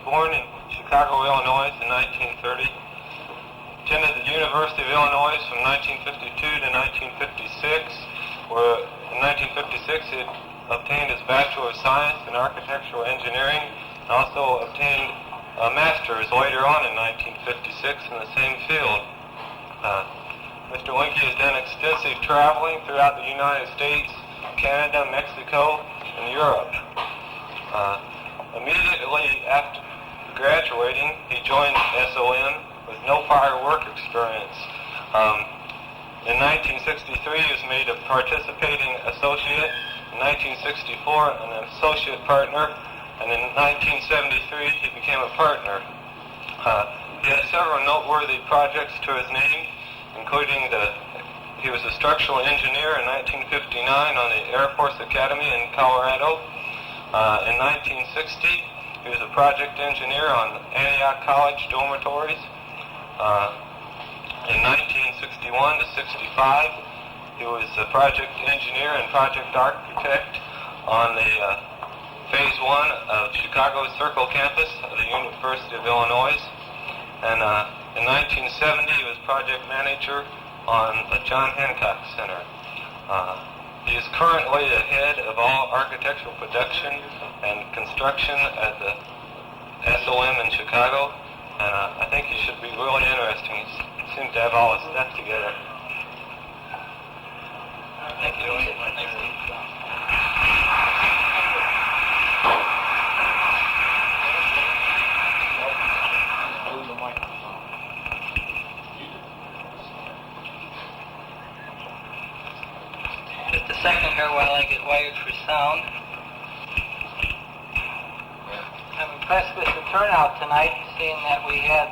born in Chicago, Illinois in 1930. Attended the University of Illinois from 1952 to 1956, where in 1956 he obtained his Bachelor of Science in Architectural Engineering, and also obtained a master's later on in 1956 in the same field. Mr. Lenke has done extensive traveling throughout the United States, Canada, Mexico, and Europe. Immediately after graduating, he joined SOM with no prior work experience. In 1963, he was made a participating associate. In 1964, an associate partner. And in 1973, he became a partner. He had several noteworthy projects to his name, including he was a structural engineer in 1959 on the Air Force Academy in Colorado. In 1960, he was a project engineer on Antioch College dormitories. In 1961 to 65, he was a project engineer and project architect on the Phase 1 of Chicago's Circle campus of the University of Illinois. And in 1970, he was project manager on the John Hancock Center. He is currently the head of all architectural production and construction at the SOM in Chicago, and I think he should be really interesting. He seems to have all his stuff together. Thank you. Thanks, Steve. Just a second here while I get wired for sound. I'm impressed with the turnout tonight, seeing that we had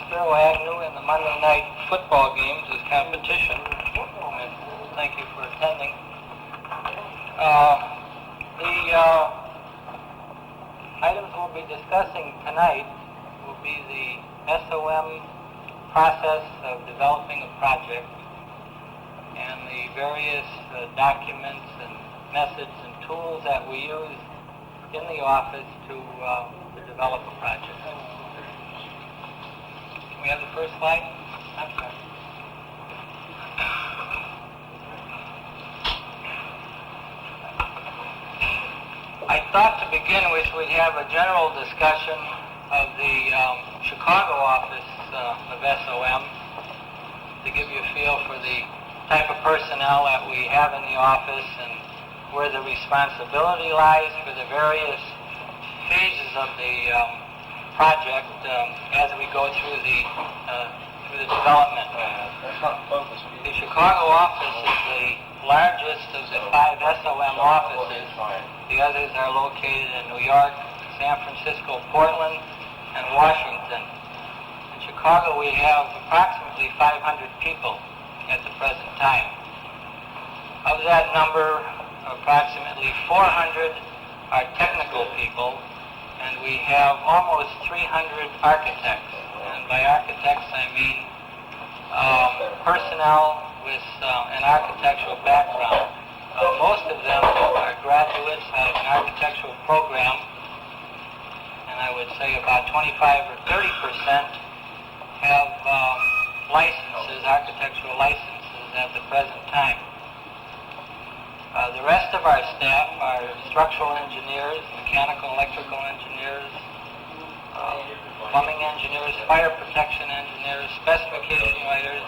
Sparrow Avenue in the Monday night football games as competition. Thank you for attending. The items we'll be discussing tonight will be the SOM process of developing a project and the various documents and methods and tools that we use in the office to develop a project. Can we have the first slide? I'm sorry. I thought to begin with we'd have a general discussion of the Chicago office of SOM to give you a feel for the type of personnel that we have in the office and where the responsibility lies for the various phases of the project as we go through the development. The Chicago office is the largest of the 5 SOM offices. The others are located in New York, San Francisco, Portland, and Washington. In Chicago, we have approximately 500 people at the present time. Of that number, approximately 400 are technical people, and we have almost 300 architects. And by architects, I mean personnel with an architectural background. Most of them are graduates out of an architectural program, and I would say about 25 or 30% have licenses, architectural licenses at the present time. The rest of our staff are structural engineers, mechanical and electrical engineers, plumbing engineers, fire protection engineers, specification writers,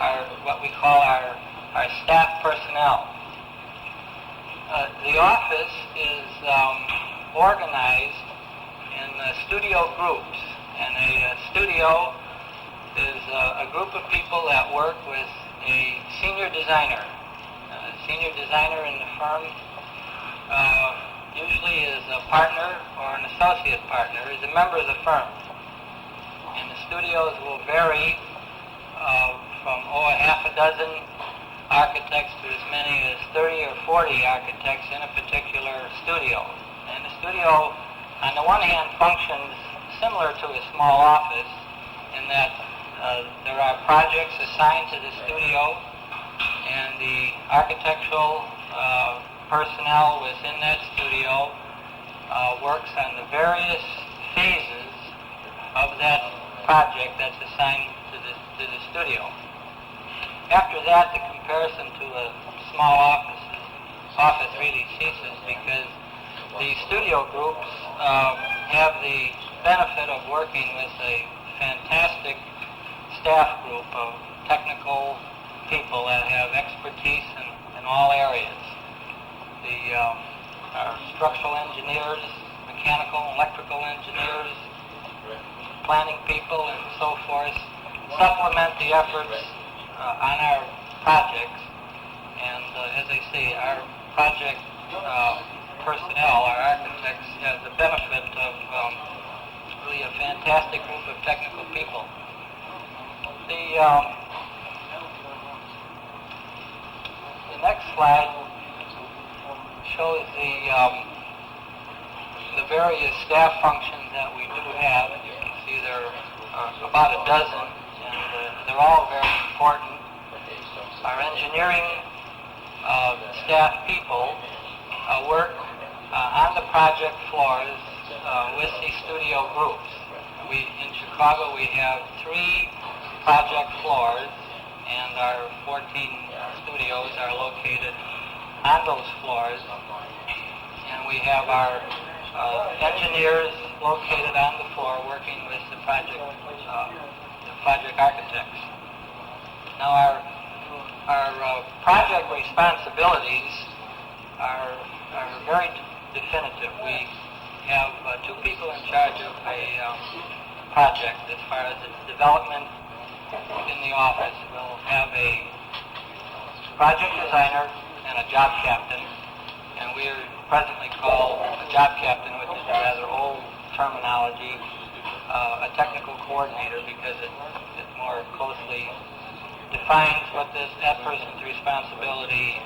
are what we call our staff personnel. The office is organized in studio groups, and a studio is a group of people that work with a senior designer. A senior designer in the firm usually is a partner or an associate partner, is a member of the firm. And the studios will vary from a half a dozen architects to as many as 30 or 40 architects in a particular studio. And the studio, on the one hand, functions similar to a small office in that there are projects assigned to the studio, and the architectural personnel within that studio works on the various phases of that project that's assigned to the studio. After that, the comparison to a small office really ceases, because the studio groups have the benefit of working with a fantastic staff group of technical people that have expertise in all areas. Our structural engineers, mechanical and electrical engineers, planning people, and so forth, supplement the efforts on our projects. And as I say, our project personnel, our architects, have the benefit of really a fantastic group of technical people. The next slide shows the various staff functions that we do have. You can see there are about a dozen, and they're all very important. Our engineering staff people work on the project floors with the studio groups. In Chicago, we have 3 project floors, and our 14 studios are located on those floors. And we have our engineers located on the floor working with the project architects. Now, our project responsibilities are very definitive. We have 2 people in charge of a project as far as its development in the office. We'll have a project designer and a job captain, and we are presently called a job captain, which is a rather old terminology, a technical coordinator, because it more closely defines what that person's responsibilities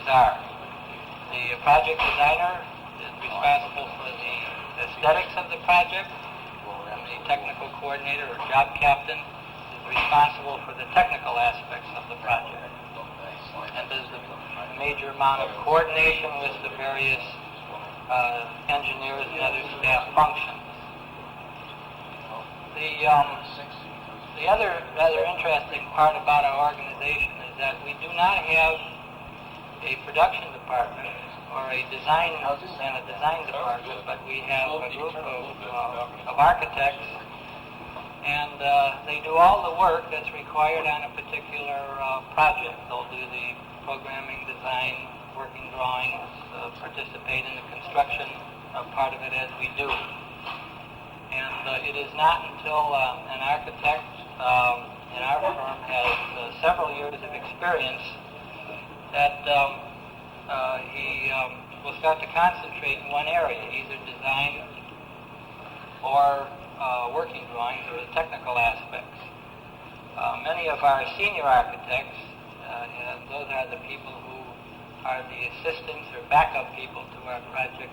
are. The project designer is responsible for the aesthetics of the project, and the technical coordinator or job captain is responsible for the technical aspects of the project, and does a major amount of coordination with the various engineers and other staff functions. The other rather interesting part about our organization is that we do not have a production department or a design department, but we have a group of architects, and they do all the work that's required on a particular project. They'll do the programming, design, working drawings, participate in the construction part of it as we do. And it is not until an architect in our firm has several years of experience that he will start to concentrate in one area, either design or working drawings or the technical aspects. Many of our senior architects, and those are the people who are the assistants or backup people to our project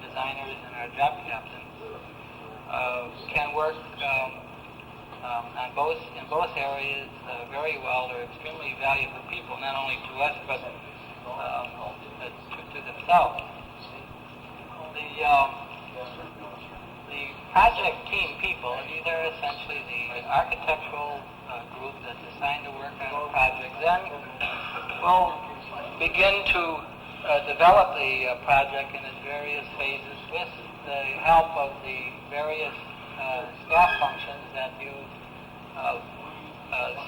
designers and our job captains, can work in both areas very well. They're extremely valuable people, not only to us, but to themselves. The project team people, these are essentially the architectural group that's assigned to work on a project. Then we'll begin to develop the project in its various phases with the help of the various staff functions that you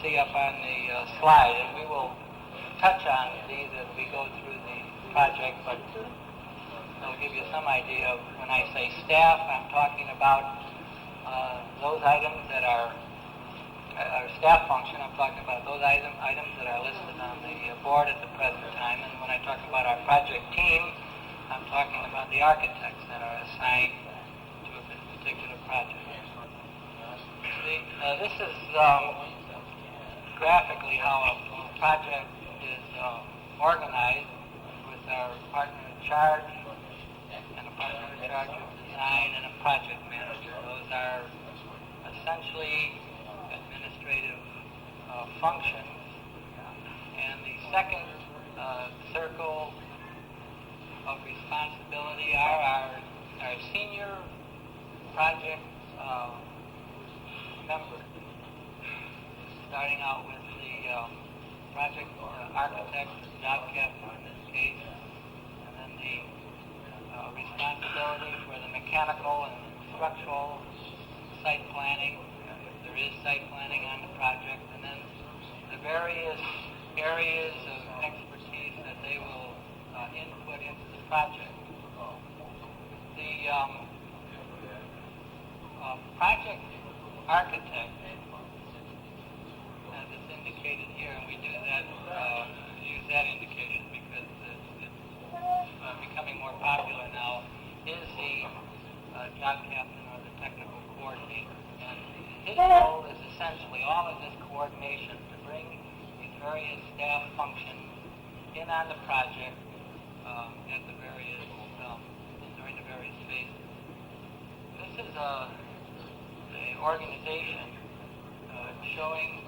see up on the slide, and we will touch on these as we go through the project, but it'll give you some idea of when I say staff, I'm talking about those items that are our staff function. I'm talking about those items that are listed on the board at the present time, and when I talk about our project team, I'm talking about the architects that are assigned to a particular project. This is graphically how a project is organized, with our partner in charge and a partner in charge of design and a project manager. Those are essentially administrative functions. And the second circle of responsibility are senior project members, starting out with the project architect, job captain in this case, and then the responsibility for the mechanical and structural site planning. There is site planning on the project, and then the various areas of expertise that they will input into the project. The project architect, as it's indicated here, and we do that, use that indication because it's becoming more popular now, is the job captain or the technical coordinator. And his role is essentially all of this coordination to bring these various staff functions in on the project at the various during the various phases. This is an organization showing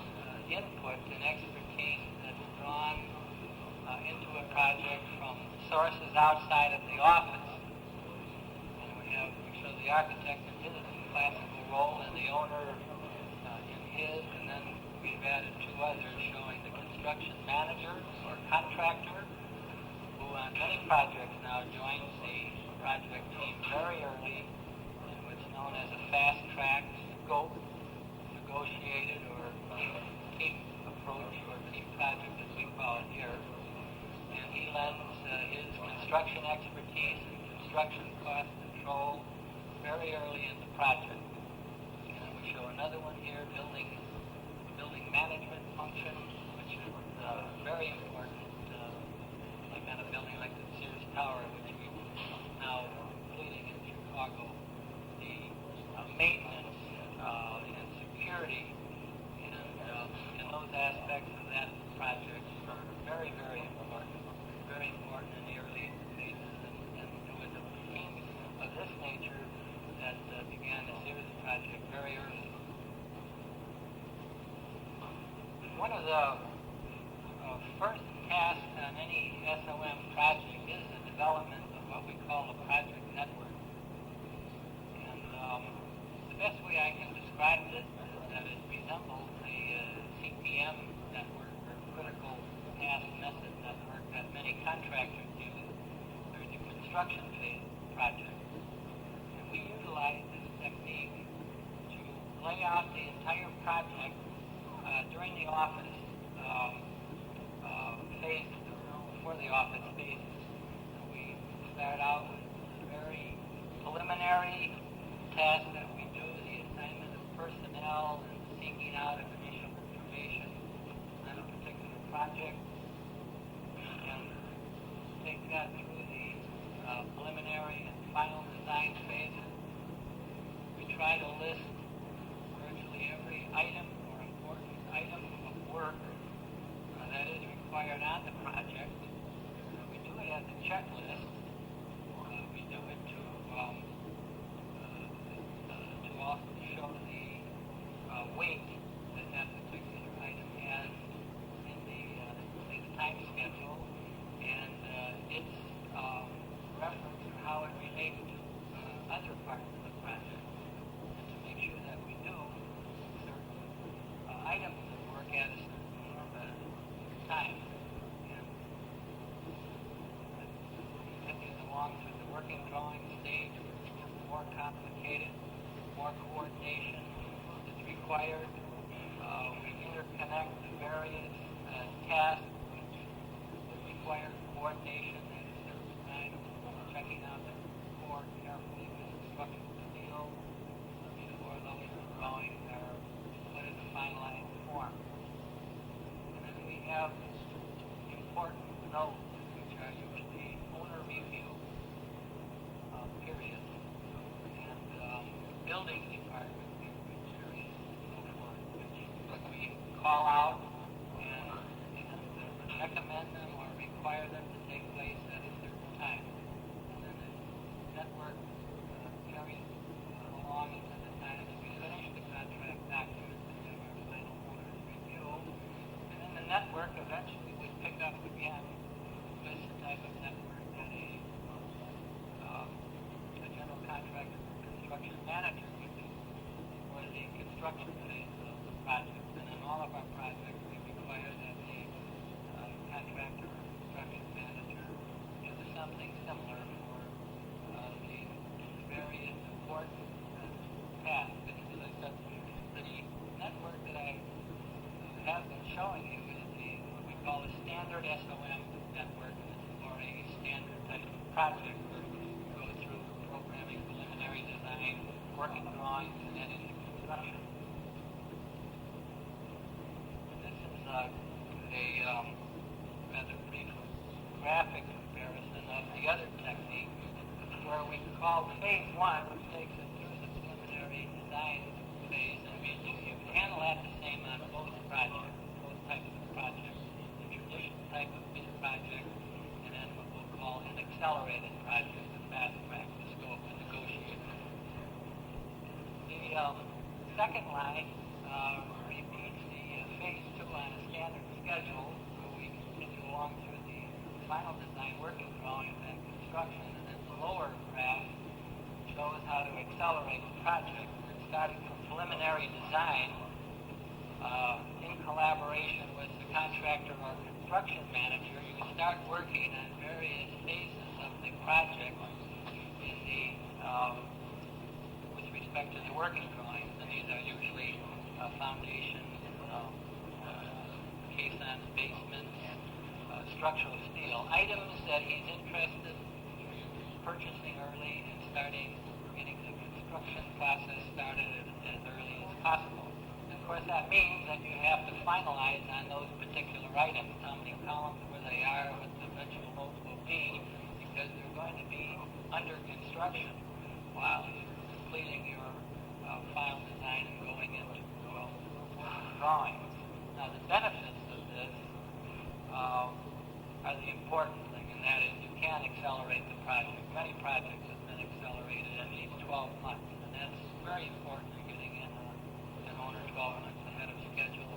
input and expertise that's drawn into a project from sources outside of the office. And we show the architect in his classical role and the owner in his, and then we've added two others showing the construction manager or contractor, who on many projects now joins the project team very early in what's known as a fast-track scope, negotiated or team approach or team project as we call it here. And he lends his construction expertise and construction cost control very early in the project. And we show another one here, building management function, which is very important, like on a building like the Sears Tower, which we now completing in Chicago. The maintenance and security and those aspects of that project are very, very important. Very important in the early phases, and it was a team of this nature that began the Sears project very early. One of the first tasks on any SOM project is the development of what we call a project network. And the best way I can describe this is that it resembles the CPM network, or critical path method network, that many contractors use during the construction phase of the project. And we utilize this technique to lay out the entire project during the office phase, before the office phases. We start out with a very preliminary task that we do, the assignment of personnel and seeking out of initial information on a particular project, and take that through the preliminary and final design phases. We try to list virtually every item or important item of work that is required on the project. We do it as a checklist. We do it to also show the weight that that particular item has in the time schedule, and its reference to how it relates to other parts of the project, and to make sure that we do certain items of work at a certain time. And continues along to the working drawing stage, which is more complicated, more coordination is required. We interconnect the various tasks which require coordination at a certain time, checking out the core carefully with instructions to deal before those drawings are put in a finalized form. And then we have important notes, which are usually owner review periods, and building department review periods, and so forth, which we call out and recommend them or require them to take place at a certain time. And then the network carries along into the time that we finish the contract document and have our final owner's review. And then the network eventually would pick up again with the type of network that a general contractor construction manager would do for the construction phase of the project. And in all of our projects, we require that the contractor or construction manager do something similar for the various important tasks. And as I said, the network that I have been showing you is what we call a standard SOM network. And it's for a standard type of project where we go through programming, preliminary design, working drawings, and then into construction. This is a rather brief graphic comparison of the other technique where we call phase one, which takes us through the preliminary design phase. I mean, you can handle that the same on both projects, both types of projects, the traditional type of bid project, and then what we'll call an accelerated project, a fast track, the scope and negotiate. The second line repeats the phase two on a standard schedule, where we continue along through the final design working drawings and construction, and then the lower graph shows how to accelerate the project. Starting from preliminary design in collaboration with the contractor or construction manager, you start working on various phases of the project in the with respect to the working drawings, and these are usually foundations, caissons, basements, structural steel, items that he's interested in purchasing early and starting getting the construction process started as early as possible. And of course, that means that you have to finalize on those particular items, how many columns, where they are, what the eventual loads will be, because they're going to be under construction while you're completing your final design and going into drawings. Now, the benefits of this are the important thing, and that is you can accelerate the project. Many projects have been accelerated at least 12 months, and that's very important in getting in an owner 12 months ahead of schedule,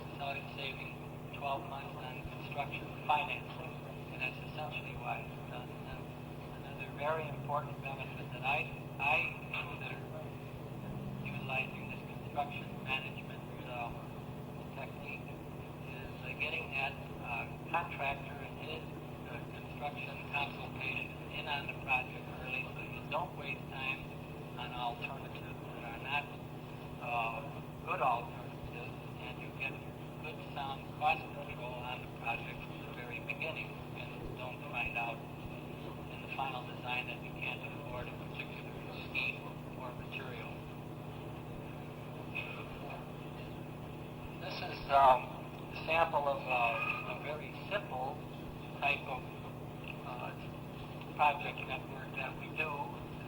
saving 12 months on construction financing, and that's essentially why it's done. And another very important benefit that I consider utilizing this construction management technique is getting that contractor and his construction consultation in on the project early, so you don't waste time on alternatives that are not good alternatives, and you get good sound cost control on the project from the very beginning, and don't find out in the final design that you can't afford a particular scheme or material. This is a sample of a very simple type of project network that we do.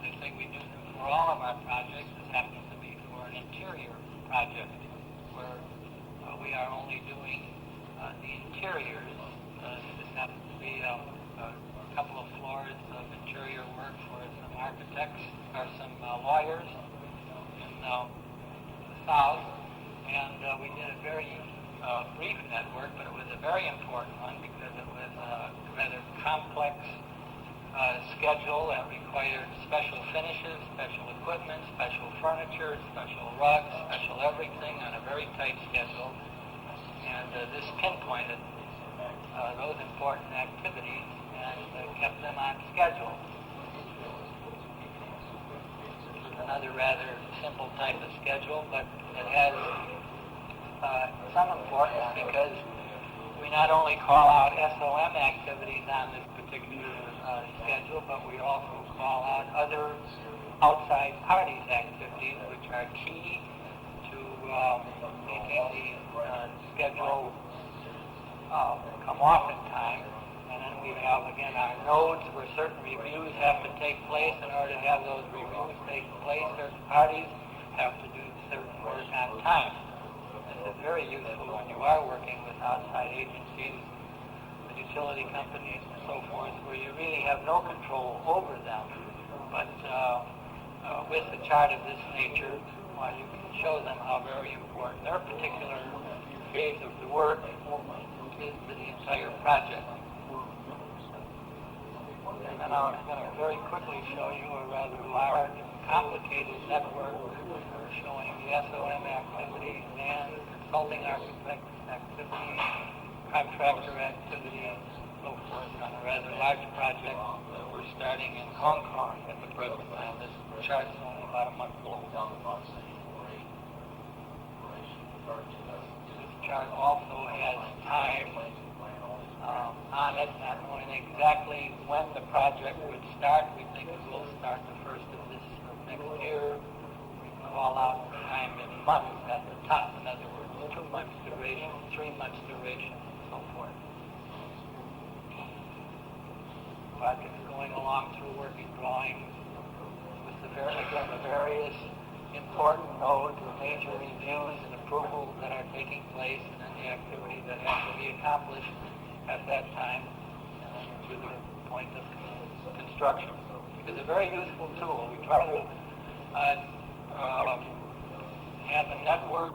As I say, we do them for all of our projects. This happens to be for an interior project where we are only doing the interiors. This happens to be a couple of floors of interior work for some architects or some lawyers in the South. And we did a very brief network, but it was a very important one because it was a rather complex schedule that required special finishes, special equipment, special furniture, special rugs, special everything on a very tight schedule. And this pinpointed those important activities and kept them on schedule. Another rather simple type of schedule, but it has some importance because we not only call out SOM activities on this particular schedule, but we also call out other outside parties activities which are key to making the schedule come off in time. And then we have, again, our nodes where certain reviews have to take place. In order to have those reviews take place, certain parties have to do certain work on time. This is very useful when you are working with outside agencies, the utility companies, and so forth, where you really have no control over them. But with a chart of this nature, you can show them how very important their particular phase of the work is to the entire project. And then now I'm going to very quickly show you a rather large and complicated network showing the SOM activities and consulting architect activities, contractor activities, and so forth on a rather large project that we're starting in Hong Kong at the present time. This chart's only about a month old. This chart also has time on it, not knowing exactly when the project would start. We think it will start the first of this next year. We call out time in months at the top. In other words, 2 months duration, 3 months duration, and so forth. Project's going along through working drawings with the various important nodes, the major reviews and approvals that are taking place, and then the activities that have to be accomplished at that time to the point of construction. It's a very useful tool. We try to have a network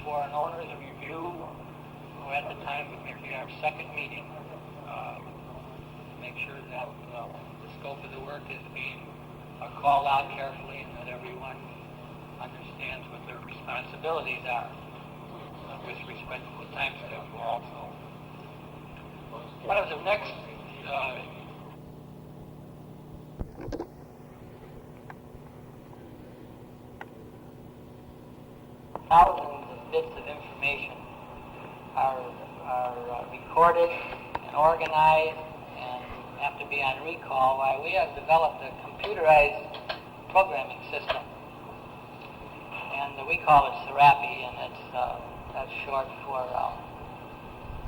for an owner's review at the time of maybe our second meeting. Make sure that the scope of the work is being called out carefully and that everyone understands what their responsibilities are with respect to the time schedule also. One of the next thousands of bits of information are recorded and organized and have to be on recall, while we have developed a computerized programming system. And we call it Serapi, and that's short for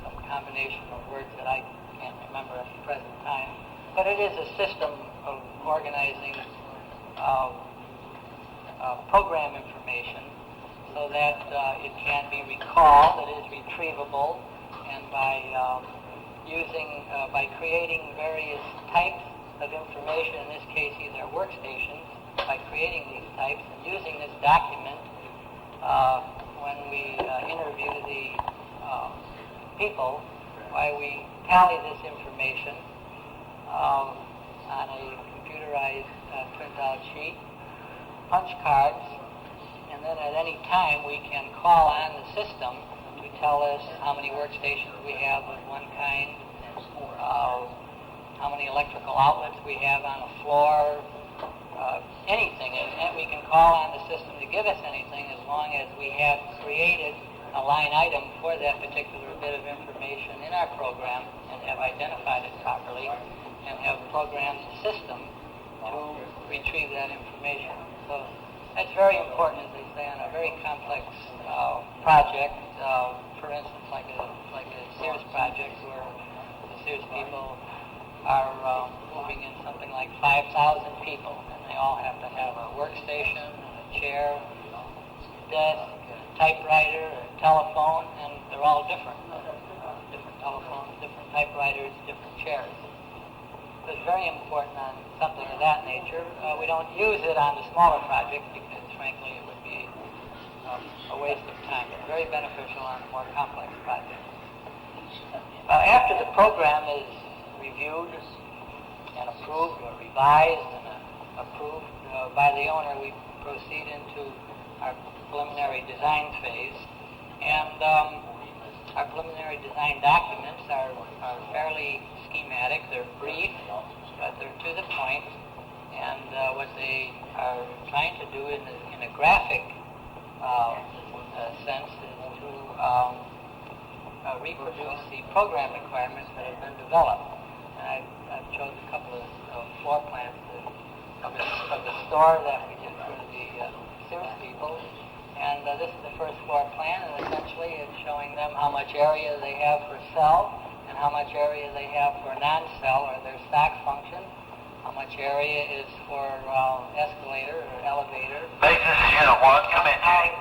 some combination of words that I can't remember at the present time. But it is a system of organizing program information so that it can be recalled, it is retrievable, and by creating various types of information, in this case either workstations, by creating these types and using this document when we interview the people, why we tally this information on a computerized printout sheet, punch cards, and then at any time we can call on the system to tell us how many workstations we have of one kind, how many electrical outlets we have on a floor, anything. And we can call on the system to give us anything as long as we have created a line item for that particular bit of information in our program and have identified it properly and have programmed the system to retrieve that information. So that's very important, as they say, on a very complex project. For instance, like a Sears project where the Sears people are moving in something like 5,000 people, and they all have to have a workstation, a chair, desk, a typewriter, a telephone, and they're all different. Different telephones, different typewriters, different chairs. So it's very important on something of that nature. We don't use it on the smaller projects because, frankly, it would be a waste of time. It's very beneficial on more complex projects. After the program is reviewed and approved or revised and approved by the owner, we proceed into our preliminary design phase. And our preliminary design documents are fairly schematic. They're brief, but they're to the point. And what they are trying to do in a graphic sense is to reproduce the program requirements that have been developed. And I've chosen a couple of floor plans of the store that we did for the Sears people. And this is the first floor plan, and essentially it's showing them how much area they have for cell and how much area they have for non-cell or their stock function, how much area is for escalator or elevator. Basis Unit 1, come in, Judy.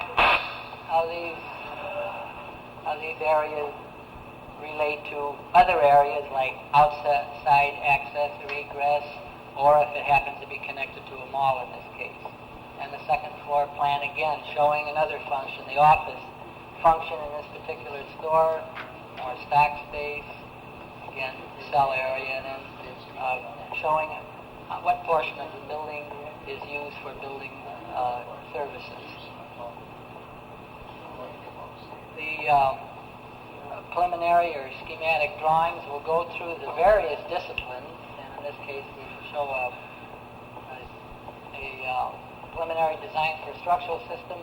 How these areas relate to other areas like outside access or egress, or if it happens to be connected to a mall in this case. And the second floor plan, again, showing another function, the office function in this particular store, more stock space, again, cell area, and then showing what portion of the building is used for building services. The preliminary or schematic drawings will go through the various disciplines, and in this case we show a preliminary design for a structural system.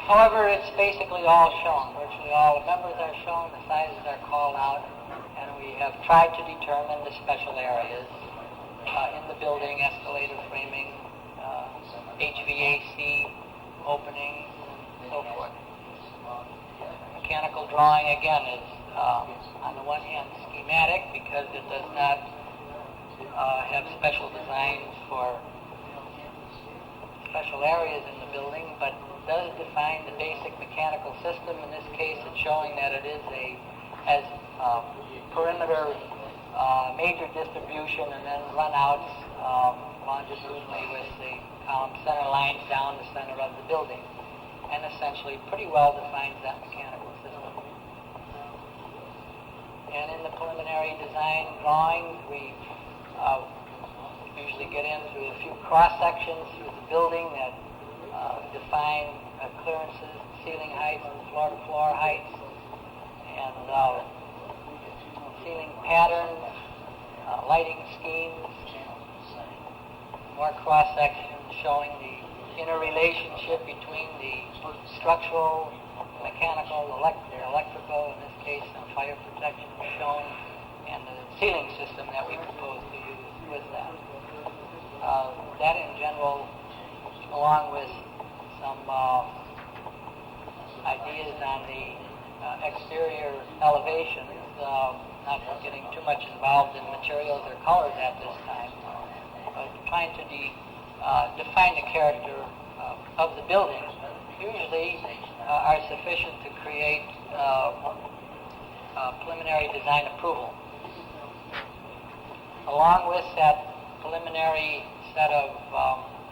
However, it's basically all shown. Virtually all the members are shown, the sizes are called out, and we have tried to determine the special areas in the building, escalator framing, HVAC openings, and so forth. Mechanical drawing, again, is on the one hand schematic because it does not have special designs for special areas in the building, but does define the basic mechanical system. In this case, it's showing that it has perimeter major distribution and then runouts longitudinally with the column center lines down the center of the building, and essentially pretty well defines that mechanical system. And in the preliminary design drawings, we usually get into a few cross-sections through the building that define clearances, ceiling heights, floor-to-floor heights, and ceiling patterns, lighting schemes, more cross-sections showing the interrelationship between the structural, mechanical, electrical, in this case some fire protection is shown, and the ceiling system that we propose to use with that. That in general, along with some ideas on the exterior elevations, not getting too much involved in materials or colors at this time, but trying to define the character of the building, usually are sufficient to create preliminary design approval. Along with that preliminary set of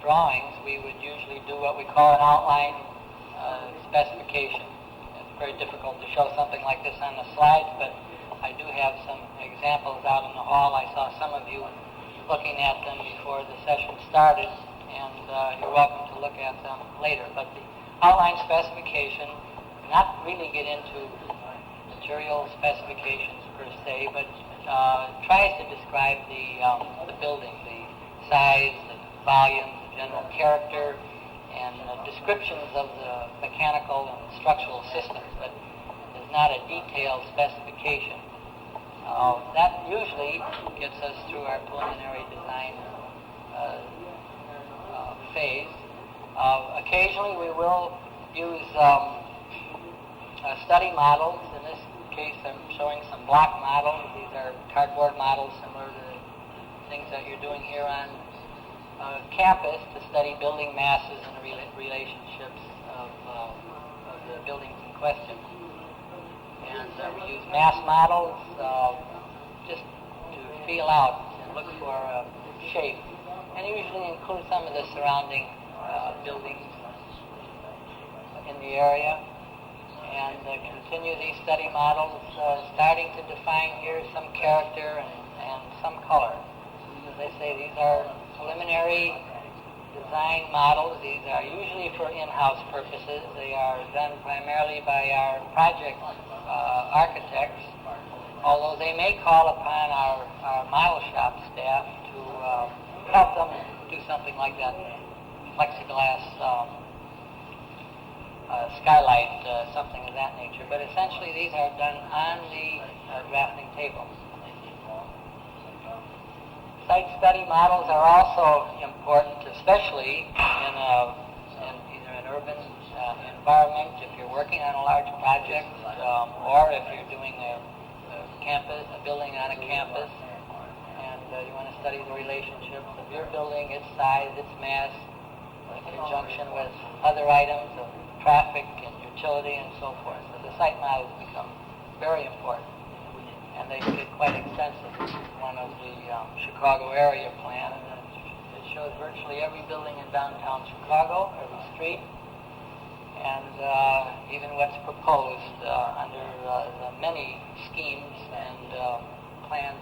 drawings, we would usually do what we call an outline specification. It's very difficult to show something like this on the slides, but I do have some examples out in the hall. I saw some of you looking at them before the session started, and you're welcome to look at them later. But the outline specification, not really get into material specifications per se, but tries to describe the building, the size, the volume, the general character, and descriptions of the mechanical and structural systems, but is not a detailed specification. That usually gets us through our preliminary design phase. Occasionally we will use study models. In this case I'm showing some block models. These are cardboard models similar to things that you're doing here on campus to study building masses and the relationships of the buildings in question. And we use mass models just to feel out and look for shape, and usually include some of the surrounding buildings in the area, and continue these study models, starting to define here some character and some color. As I say, these are preliminary design models. These are usually for in-house purposes. They are done primarily by our project architects, although they may call upon our model shop staff to help them do something like that, plexiglass skylight, something of that nature. But essentially these are done on the drafting table. Site study models are also important, especially in either an urban environment, if you're working on a large project, or if you're doing a building on a campus, and you want to study the relationships of your building, its size, its mass, in conjunction with other items of traffic and utility and so forth. So the site models become very important, and they get quite extensive. This is one of the Chicago area plan, and it shows virtually every building in downtown Chicago, every street, and even what's proposed under the many schemes and plans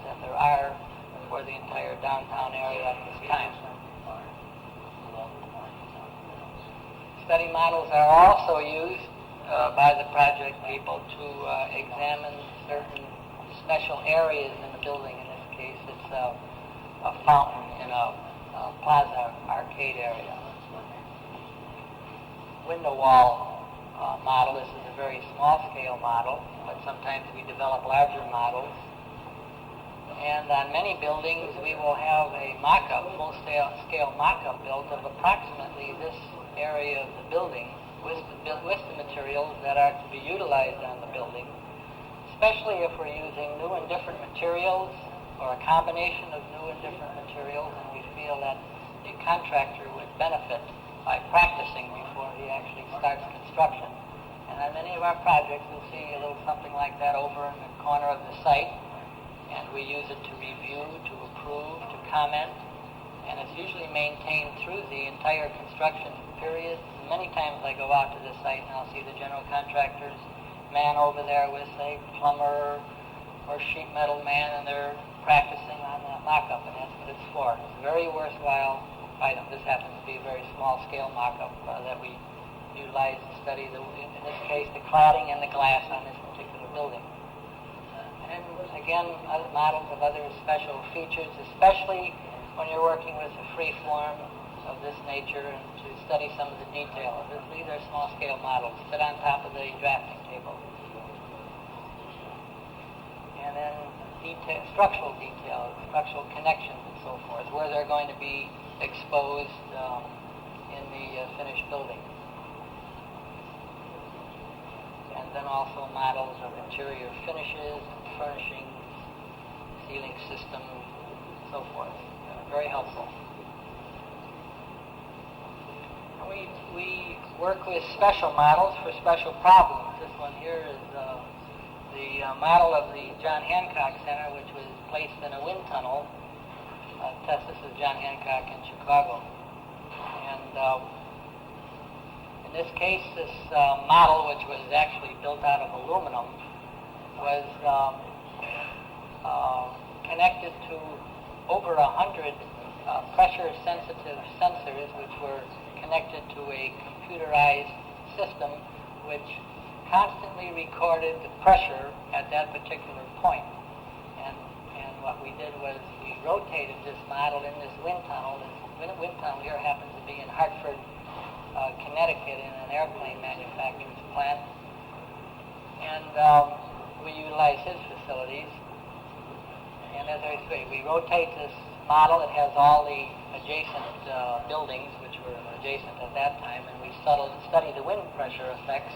downtown area at this time. Study models are also used by the project people to examine certain special areas in the building. In this case, it's a fountain in a plaza arcade area. Window wall model. This is a very small-scale model, but sometimes we develop larger models. And on many buildings, we will have a mock-up, full-scale mock-up built of approximately this area of the building with the materials that are to be utilized on the building, especially if we're using new and different materials or a combination of new and different materials, and we feel that the contractor would benefit by practicing before he actually starts construction. And on many of our projects, you'll see a little something like that over in the corner of the site, and we use it to review, to approve, to comment, and it's usually maintained through the entire construction period. Many times I go out to the site and I'll see the general contractor's man over there with a plumber or sheet metal man, and they're practicing on that mock-up, and that's what it's for. It's a very worthwhile item. This happens to be a very small-scale mock-up that we utilize to study, in this case, the cladding and the glass on this particular building. And again, other models of other special features, especially when you're working with a free form of this nature and to study some of the detail. These are small-scale models, sit on top of the drafting table. And then structural details, structural connections and so forth, where they're going to be exposed in the finished building. And then also models of interior finishes, furnishings, ceiling systems, and so forth. Very helpful. We work with special models for special problems. This one here is the model of the John Hancock Center, which was placed in a wind tunnel. This is John Hancock in Chicago. And in this case, this model, which was actually built out of aluminum, was connected to over 100 pressure-sensitive sensors, which were connected to a computerized system which constantly recorded the pressure at that particular point. And what we did was we rotated this model in this wind tunnel. This wind tunnel here happens to be in Hartford, Connecticut, in an airplane manufacturer's plant. And we utilize his facilities. And as I say, we rotate this model. It has all the adjacent buildings, which were adjacent at that time, and we study the wind pressure effects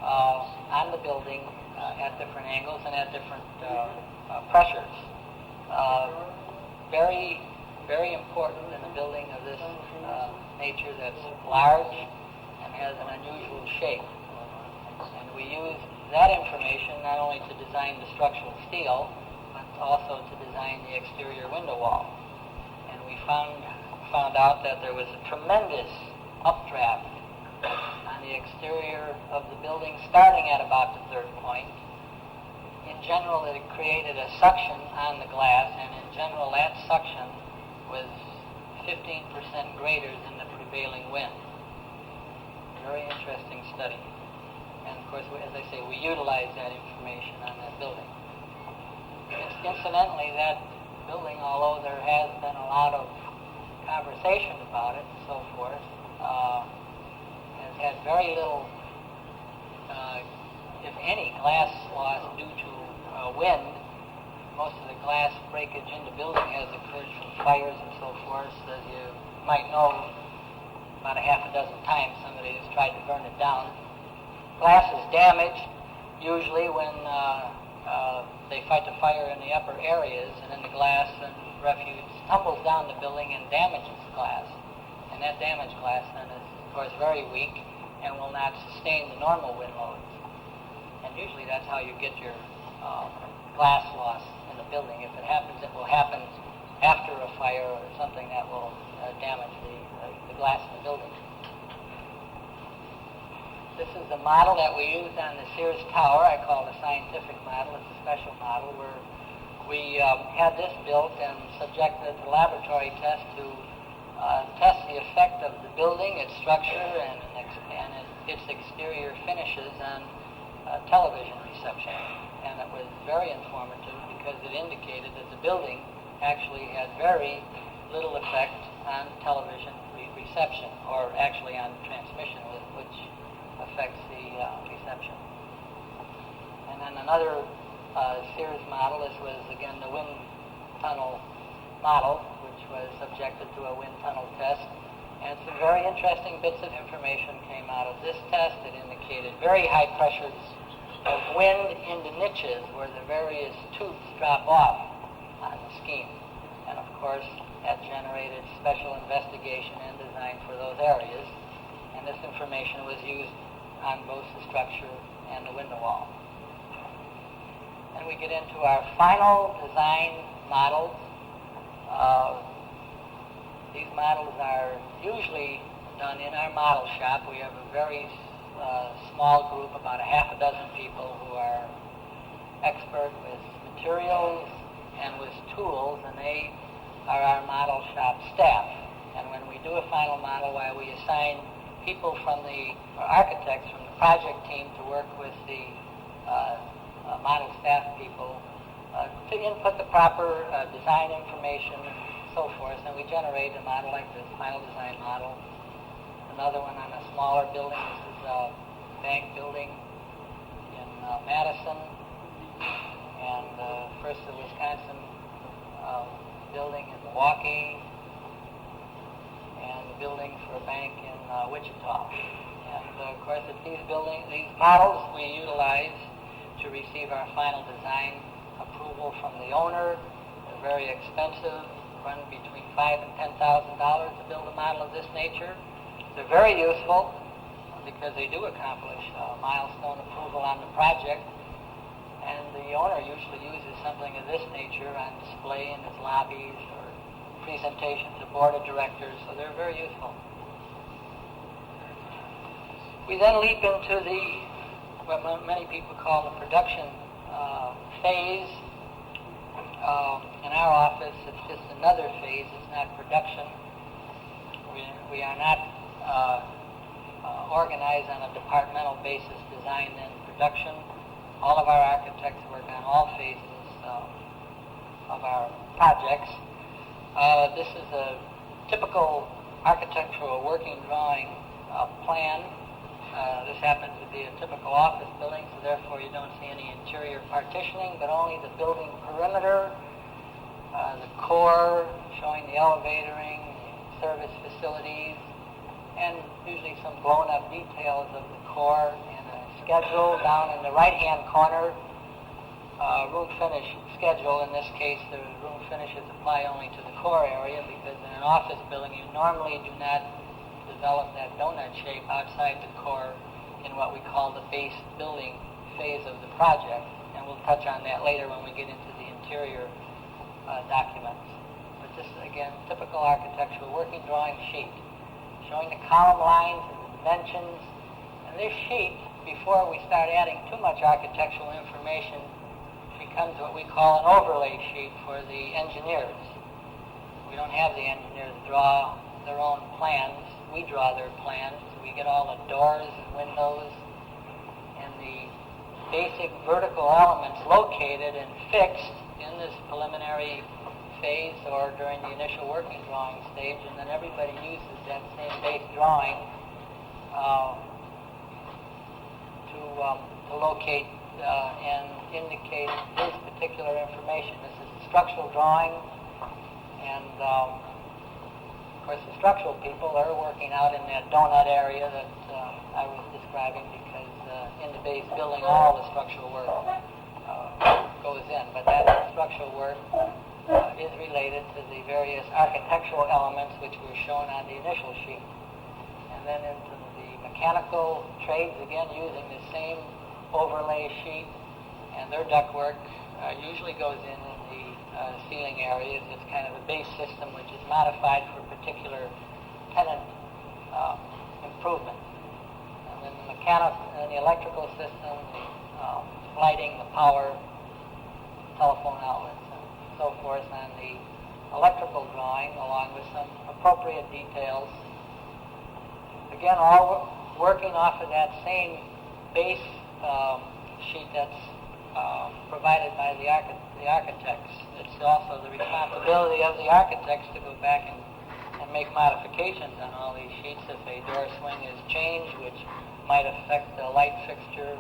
on the building at different angles and at different pressures. Very, very important in a building of this nature that's large and has an unusual shape. And we use that information not only to design the structural steel, but also to design the exterior window wall. And we found out that there was a tremendous updraft on the exterior of the building starting at about the third point. In general, it created a suction on the glass, and in general, that suction was 15% greater than the prevailing wind. Very interesting study. And of course, as I say, we utilize that information on that building. Incidentally, that building, although there has been a lot of conversation about it and so forth, has had very little, if any, glass loss due to wind. Most of the glass breakage in the building has occurred from fires and so forth. As you might know, about a half a dozen times somebody has tried to burn it down. Glass is damaged usually when they fight the fire in the upper areas, and then the glass and refuse tumbles down the building and damages the glass. And that damaged glass then is, of course, very weak and will not sustain the normal wind loads. And usually that's how you get your glass loss in the building. If it happens, it will happen after a fire or something that will damage the glass in the building. This is the model that we used on the Sears Tower. I call it a scientific model. It's a special model where we had this built and subjected to laboratory test to test the effect of the building, its structure, and its exterior finishes on television reception. And it was very informative because it indicated that the building actually had very little effect on television reception, or actually on transmission, which affects the reception. And then another Sears model, this was again the wind tunnel model, which was subjected to a wind tunnel test. And some very interesting bits of information came out of this test. It indicated very high pressures of wind into niches where the various tubes drop off on the scheme. And of course, that generated special investigation and design for those areas. And this information was used on both the structure and the window wall. And we get into our final design models. These models are usually done in our model shop. We have a very small group, about a half a dozen people who are expert with materials and with tools, and they are our model shop staff. And when we do a final model, why we assign people from architects from the project team to work with the model staff people to input the proper design information and so forth, and we generate a model like this final design model. Another one on a smaller building. This is a bank building in Madison, and first the Wisconsin building in Milwaukee, and the building for a bank in Wichita. And of course, it's these models we utilize to receive our final design approval from the owner. They're very expensive, run between $5,000 and $10,000 to build a model of this nature. They're very useful because they do accomplish milestone approval on the project, and the owner usually uses something of this nature on display in his lobbies or presentation to board of directors, so they're very useful. We then leap into what many people call the production phase. In our office, it's just another phase. It's not production. We are not organized on a departmental basis, design and production. All of our architects work on all phases of our projects. This is a typical architectural working drawing plan. This happens to be a typical office building, so therefore you don't see any interior partitioning, but only the building perimeter, the core showing the elevatoring, service facilities, and usually some blown-up details of the core and a schedule down in the right-hand corner. Room finish schedule. In this case, the room finishes apply only to the core area, because in an office building you normally do not develop that donut shape outside the core in what we call the base building phase of the project. And we'll touch on that later when we get into the interior documents. But this is, again, typical architectural working drawing sheet, showing the column lines and the dimensions. And this sheet, before we start adding too much architectural information, becomes what we call an overlay sheet for the engineers. We don't have the engineers draw their own plans. We draw their plans. We get all the doors and windows and the basic vertical elements located and fixed in this preliminary phase or during the initial working drawing stage, and then everybody uses that same base drawing to locate and indicate this particular information. This is the structural drawing, and of course the structural people are working out in that donut area that I was describing, because in the base building all the structural work goes in, but that structural work is related to the various architectural elements which were shown on the initial sheet. And then into the mechanical trades, again using the same overlay sheet, and their ductwork usually goes in the ceiling areas. It's kind of a base system which is modified for particular tenant improvements. And then the mechanical and the electrical system, the lighting, the power, telephone outlets, and with some appropriate details. Again, all working off of that same base sheet that's provided by the architects. It's also the responsibility of the architects to go back and make modifications on all these sheets if a door swing is changed, which might affect a light fixture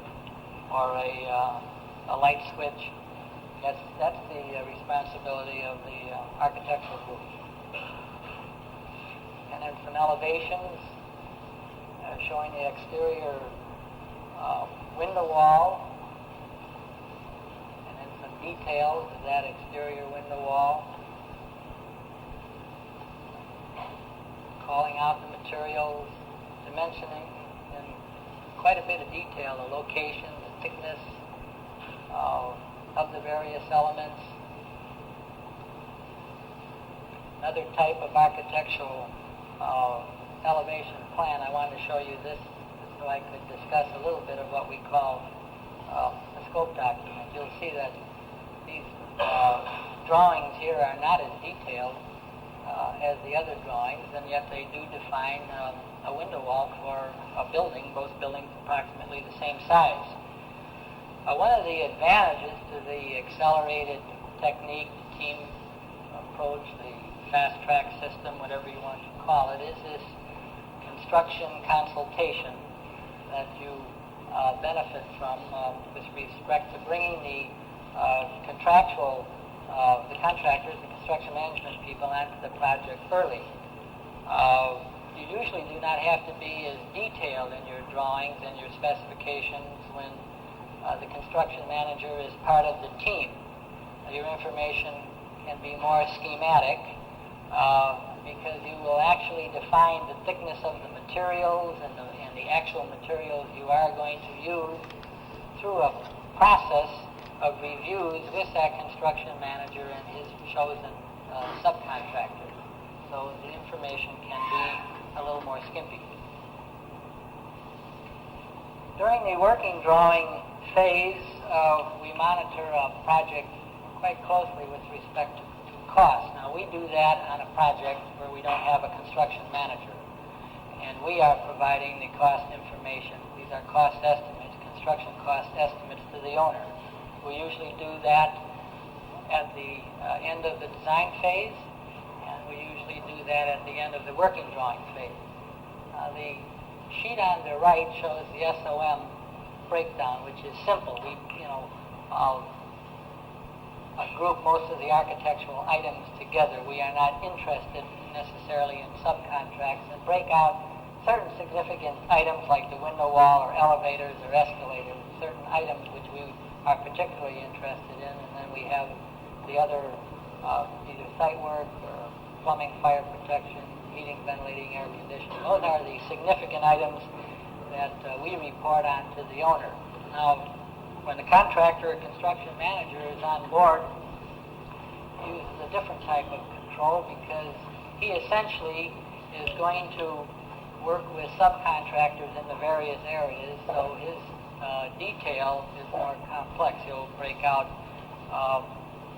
or a light switch. That's the responsibility of the architectural group. And then some elevations showing the exterior window wall, and then some details of that exterior window wall. Calling out the materials, dimensioning in quite a bit of detail the location, the thickness of the various elements. Another type of architectural elevation plan. I wanted to show you this so I could discuss a little bit of what we call a scope document. You'll see that these drawings here are not as detailed as the other drawings, and yet they do define a window wall for a building, both buildings approximately the same size. One of the advantages to the accelerated technique, team approach, the fast track system, whatever you want to call it, is this construction consultation that you benefit from with respect to bringing the contractors, the construction management people onto the project early. You usually do not have to be as detailed in your drawings and your specifications when the construction manager is part of the team. Your information can be more schematic because you will actually define the thickness of the materials and the actual materials you are going to use through a process of reviews with that construction manager and his chosen subcontractor. So the information can be a little more skimpy. During the working drawing phase, we monitor a project quite closely with respect to cost. Now, we do that on a project where we don't have a construction manager, and we are providing the cost information. These are cost estimates, construction cost estimates to the owner. We usually do that at the end of the design phase, and we usually do that at the end of the working drawing phase. The sheet on the right shows the SOM breakdown, which is simple. We, group most of the architectural items together. We are not interested necessarily in subcontracts, and break out certain significant items like the window wall or elevators or escalators, certain items which we are particularly interested in, and then we have the other either site work or plumbing, fire protection, heating, ventilating, air conditioning. Those are the significant items that we report on to the owner. Now, when the contractor or construction manager is on board, he uses a different type of control because he essentially is going to work with subcontractors in the various areas, so his detail is more complex. He'll break out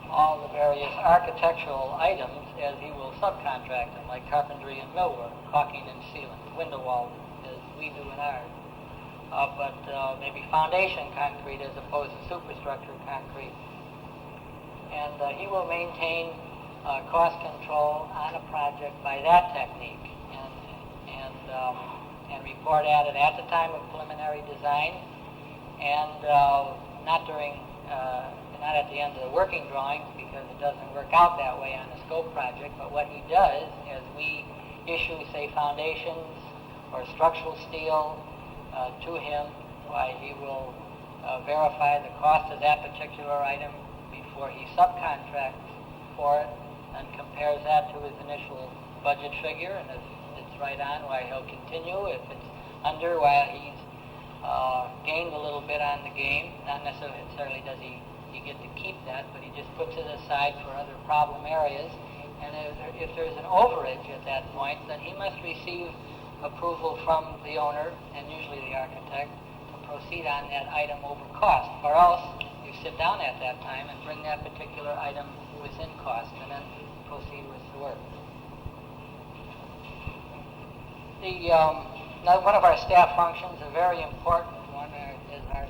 all the various architectural items as he will subcontract them, like carpentry and millwork, caulking and sealing, window walls, as we do in ours. But maybe foundation concrete as opposed to superstructure concrete. And he will maintain cost control on a project by that technique and report at it at the time of preliminary design and not at the end of the working drawings, because it doesn't work out that way on a scope project. But what he does is we issue, say, foundations or structural steel to him, why he will verify the cost of that particular item before he subcontracts for it and compares that to his initial budget figure, and if it's right on, why he'll continue. If it's under, why he's gained a little bit on the game. Not necessarily does he get to keep that, but he just puts it aside for other problem areas. And if there's an overage at that point, then he must receive approval from the owner, and usually the architect, to proceed on that item over cost. Or else you sit down at that time and bring that particular item within cost and then proceed with the work. One of our staff functions, a very important one, is our.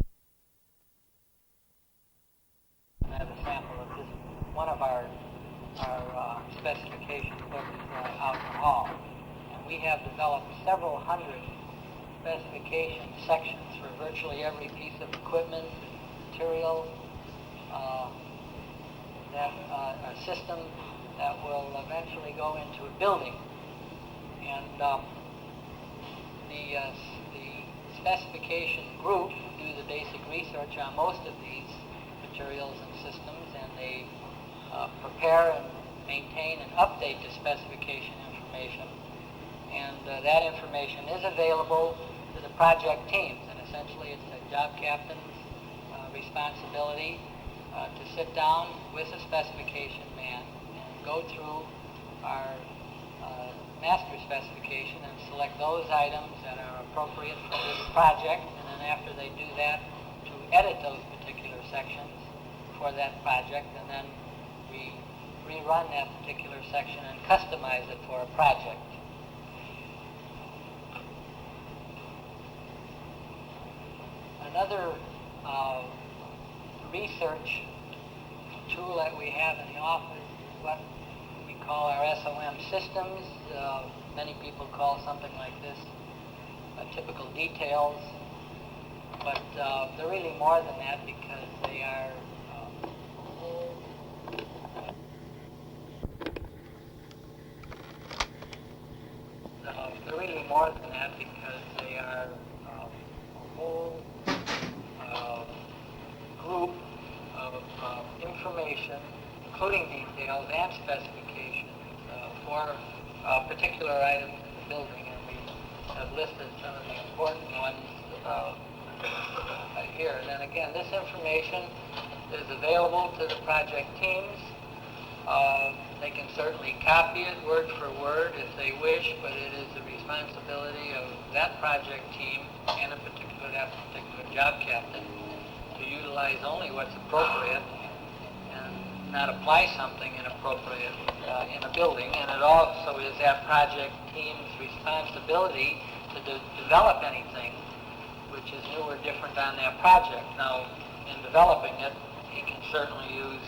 I have a sample of this, one of our specification books out in the hall. And we have developed several hundred specification sections for virtually every piece of equipment, material, a system that will eventually go into a building. And the specification group do the basic research on most of these materials and systems, and they prepare and maintain and update the specification information. And that information is available to the project teams, and essentially it's the job captain's responsibility to sit down with a specification man and go through our master specification and select those items that are appropriate for this project, and then after they do that, to edit those particular sections for that project, and then we rerun that particular section and customize it for a project. Another research tool that we have in the office is what we call our SOM systems. Many people call something like this typical details, but they're really more than that because they are a whole group of information, including details and specifications for particular items in the building, and we have listed some of the important ones here. And then again, this information is available to the project teams. They can certainly copy it word for word if they wish, but it is the responsibility of that project team and that particular job captain to utilize only what's appropriate and not apply something inappropriate in a building. And it also is that project team's responsibility to develop anything which is new or different on that project. Now, in developing it, he can certainly use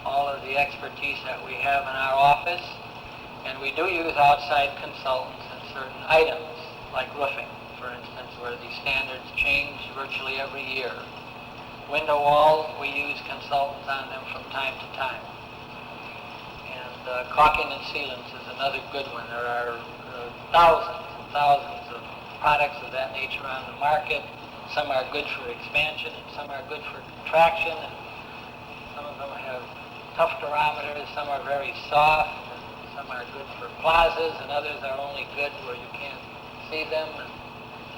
all of the expertise that we have in our office, and we do use outside consultants in certain items, like roofing, for instance, where the standards change virtually every year. Window walls, we use consultants on them from time to time. And caulking and sealants is another good one. There are thousands and thousands of products of that nature on the market. Some are good for expansion, and some are good for contraction, and some of them have tough durometers, some are very soft, and some are good for plazas, and others are only good where you can't see them, and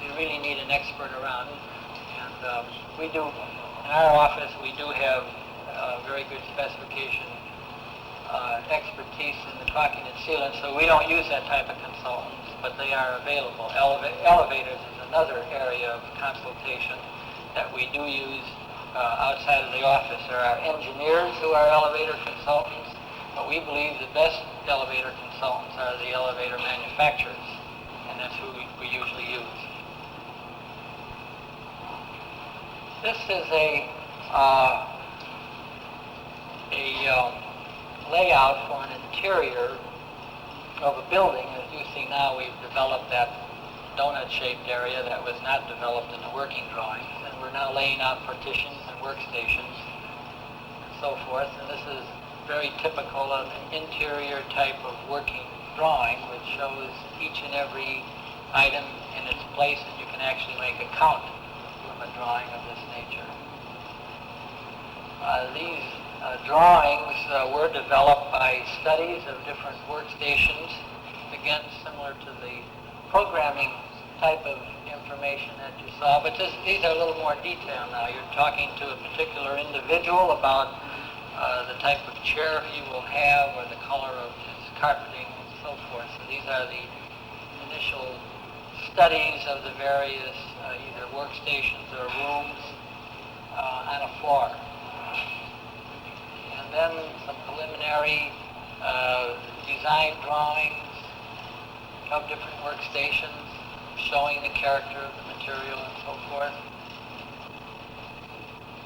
you really need an expert around. And we do, in our office, we do have very good specification expertise in the caulking and sealant, so we don't use that type of consultants, but they are available. Elevators is another area of consultation that we do use outside of the office. There are engineers who are elevator consultants, but we believe the best elevator consultants are the elevator manufacturers, and that's who we usually use. This is a layout for an interior of a building. As you see now, we've developed that donut-shaped area that was not developed in the working drawings, and we're now laying out partitions and workstations and so forth. And this is very typical of an interior type of working drawing, which shows each and every item in its place, and you can actually make a count from a drawing of this nature. These drawings were developed by studies of different workstations, again similar to the programming type of information that you saw, but these are a little more detailed now. You're talking to a particular individual about the type of chair he will have or the color of his carpeting and so forth. So these are the initial studies of the various either workstations or rooms on a floor. And then some preliminary design drawings of different workstations, showing the character of the material and so forth.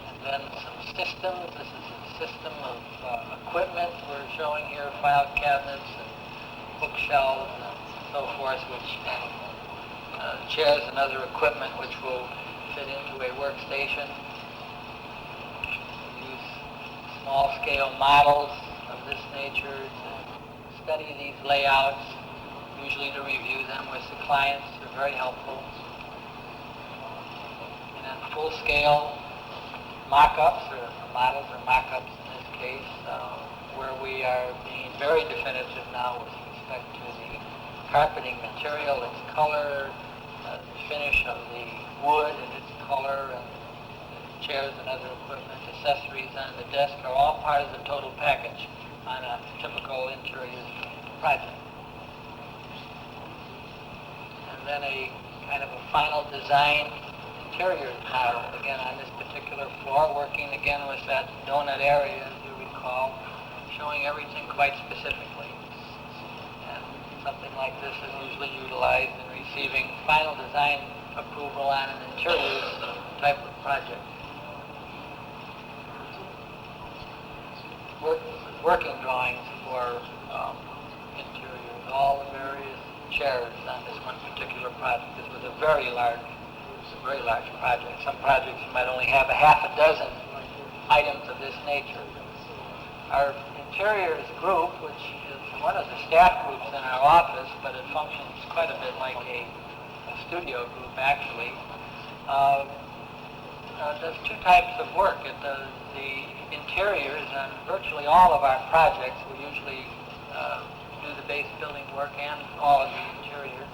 And then some systems. This is a system of equipment. We're showing here file cabinets and bookshelves and so forth, which chairs and other equipment which will fit into a workstation. We use small-scale models of this nature to study these layouts, usually to review them with the clients. They're very helpful. And then full-scale mock-ups, or models or mock-ups in this case, where we are being very definitive now with respect to the carpeting material, its color, the finish of the wood and its color, and the chairs and other equipment, accessories on the desk are all part of the total package on a typical interior project. And then a kind of a final design interior model, again on this particular floor, working again with that donut area, as you recall, showing everything quite specifically. And something like this is usually utilized in receiving final design approval on an interior type of project. Working drawings for interiors, all the various chairs on this one particular project. This was a very large project. Some projects you might only have a half a dozen items of this nature. Our interiors group, which is one of the staff groups in our office, but it functions quite a bit like a studio group actually, does two types of work. It does the interiors on virtually all of our projects. We usually do the base building work and all of the interiors.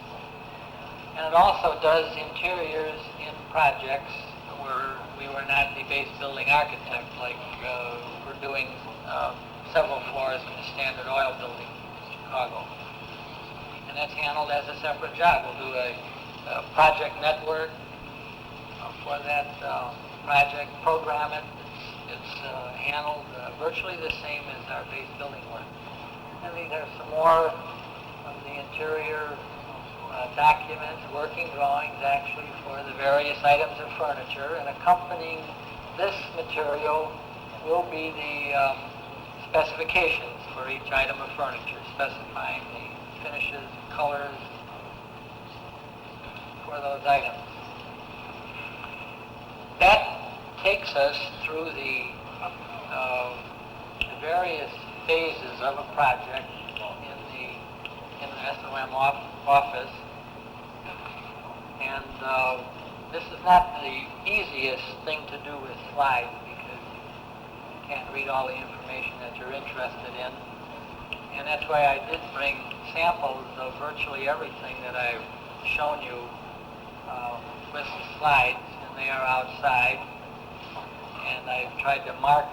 And it also does interiors in projects where we were not the base building architect, like we're doing several floors in the Standard Oil building in Chicago. And that's handled as a separate job. We'll do a project network for that project, program it. It's handled virtually the same as our base building work. And these are some more of the interior documents, working drawings actually for the various items of furniture, and accompanying this material will be the specifications for each item of furniture, specifying the finishes, colors for those items. That takes us through the various phases of a project in the SOM office, and this is not the easiest thing to do with slides because you can't read all the information that you're interested in, and that's why I did bring samples of virtually everything that I've shown you with the slides, and they are outside, and I've tried to mark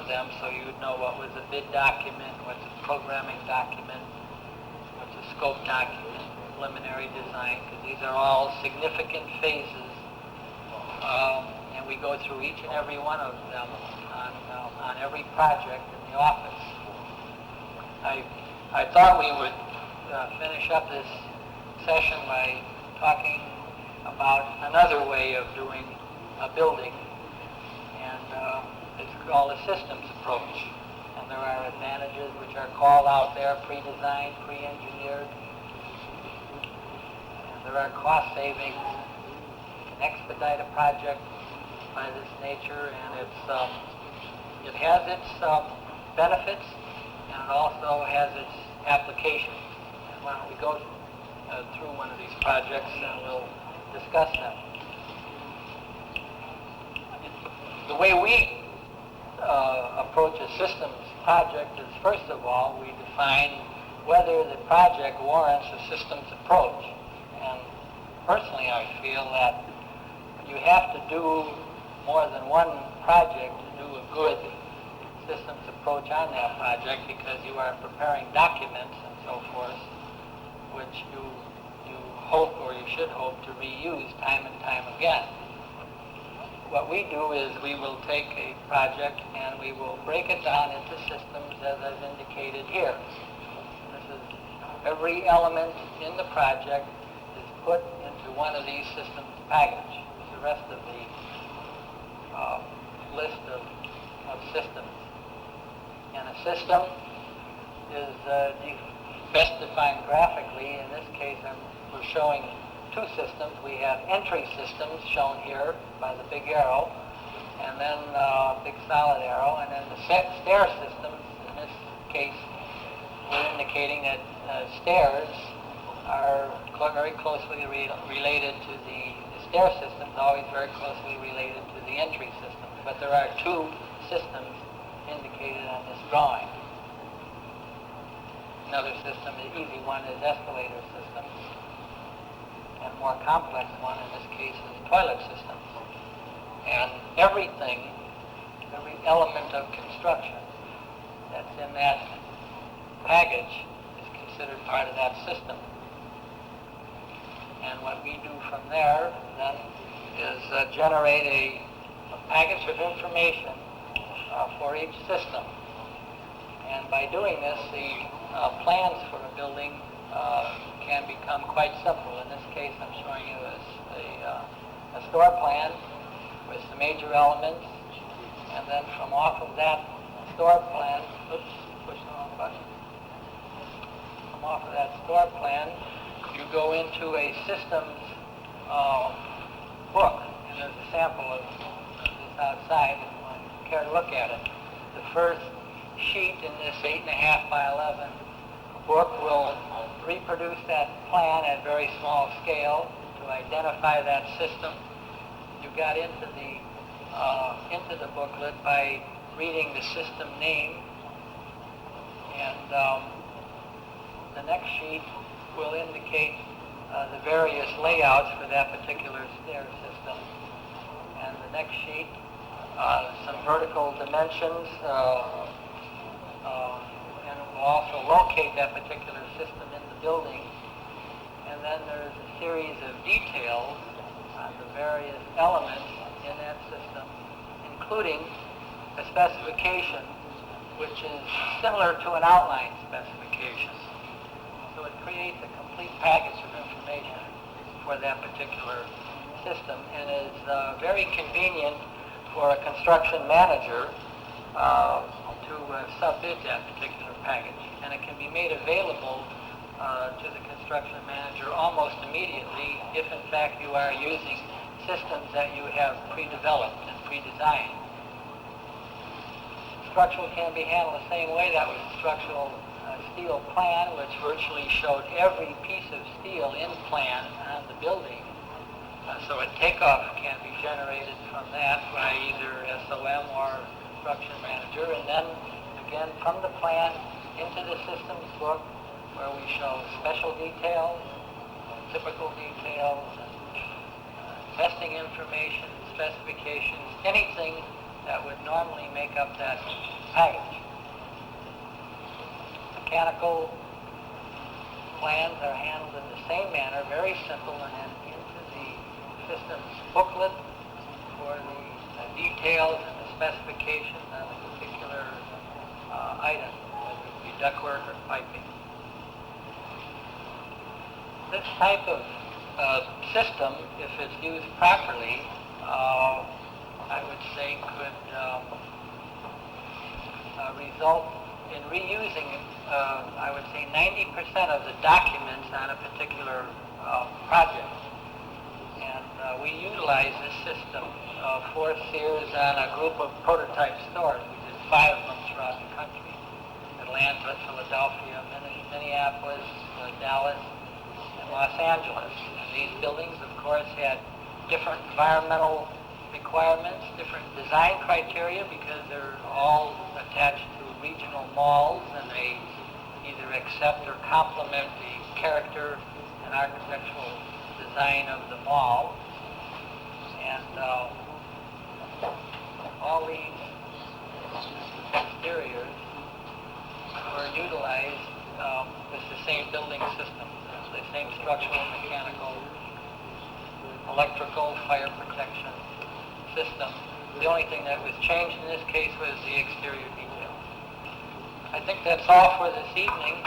them so you would know what was a bid document, what's a programming document, what's a scope document, preliminary design, because these are all significant phases, and we go through each and every one of them on every project in the office. I thought we would finish up this session by talking about another way of doing a building, and it's called a systems approach. And there are advantages which are called out there, pre-designed, pre-engineered. And there are cost savings. You can expedite a project by this nature, and it has its benefits, and it also has its applications. And why don't we go through one of these projects and we'll discuss them. The way we approach a systems project is, first of all, we define whether the project warrants a systems approach. And personally, I feel that you have to do more than one project to do a good systems approach on that project, because you are preparing documents and so forth, which you hope, or you should hope, to reuse time and time again. What we do is we will take a project and we will break it down into systems as I've indicated here. This is every element in the project is put into one of these systems package. The rest of the list of systems. And a system is best defined graphically. In this case, we're showing two systems. We have entry systems shown here by the big arrow, and then big solid arrow, and then the stair systems. In this case, we're indicating that stairs are very closely related to the stair systems, always very closely related to the entry systems. But there are two systems indicated on this drawing. Another system, the easy one, is escalator systems. And a more complex one, in this case, is toilet systems. And everything, every element of construction that's in that package is considered part of that system. And what we do from there, then, is generate a package of information for each system. And by doing this, the plans for a building can become quite simple. In this case, I'm showing you a store plan with the major elements, and then from off of that store plan, push the wrong button. From off of that store plan, you go into a systems book, and there's a sample of this outside if you want to care to look at it. The first sheet in this 8.5 by 11 book will reproduce that plan at very small scale to identify that system. You got into the booklet by reading the system name, and the next sheet will indicate the various layouts for that particular stair system. And the next sheet, some vertical dimensions, and it will also locate that particular system in the building. And then there's a series of details on the various elements in that system, including a specification which is similar to an outline specification. So it creates a complete package of information for that particular system, and is very convenient for a construction manager to subbid that particular package. And it can be made available to the construction manager almost immediately if in fact you are using systems that you have pre-developed and pre-designed. Structural can be handled the same way. That was a structural steel plan, which virtually showed every piece of steel in plan on the building. So a takeoff can be generated from that by either SOM or construction manager, and then again from the plan into the systems book where we show special details, typical details, testing information, specifications, anything that would normally make up that package. Mechanical plans are handled in the same manner, very simple, and then into the systems booklet for the details and the specifications on the particular item, whether it be ductwork or piping. This type of system, if it's used properly, I would say could result in reusing, I would say 90% of the documents on a particular project. And we utilize this system for Sears on a group of prototype stores. We did 5 of them throughout the country: Atlanta, Philadelphia, Minneapolis, Dallas, and Los Angeles. And these buildings, of course, had different environmental requirements, different design criteria, because they're all attached to regional malls, and they either accept or complement the character and architectural design of the mall. And all these exteriors were utilized with the same building system, the same structural, mechanical, electrical, fire protection system. The only thing that was changed in this case was the exterior detail. I think that's all for this evening.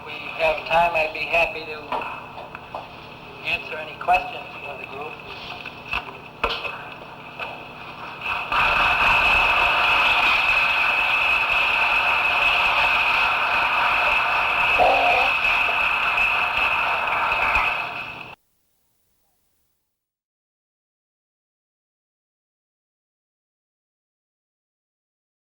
we have time, I'd be happy to answer any questions for the group.